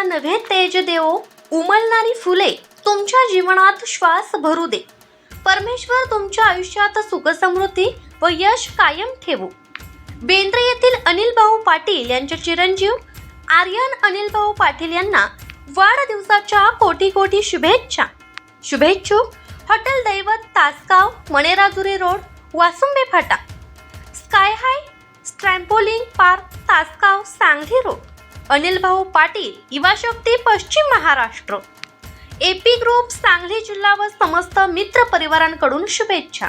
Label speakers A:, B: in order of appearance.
A: जीवनाला नवे तेज देवो, उमलणारी फुले तुमच्या जीवनात श्वास भरू दे. परमेश्वर तुमच्या आयुष्यात सुख समृद्धी व यश कायम ठेवो. बेंद्रे येथील अनिल भाऊ पाटील यांचे चिरंजीव आर्यन अनिल भाऊ पाटील यांना वाढदिवसाच्या कोटी कोटी शुभेच्छा. शुभेच्छुक हॉटेल दैवत, तासगाव, मणेराजुरी रोड, वासुंबे फाटा. Sky high trampoline park, Tasgaon, Sangli road. Anil भाऊ पाटील, युवा शक्ती, पश्चिम महाराष्ट्र. एपी ग्रुप, सांगली जिल्हा व समस्त मित्र परिवारांकडून शुभेच्छा.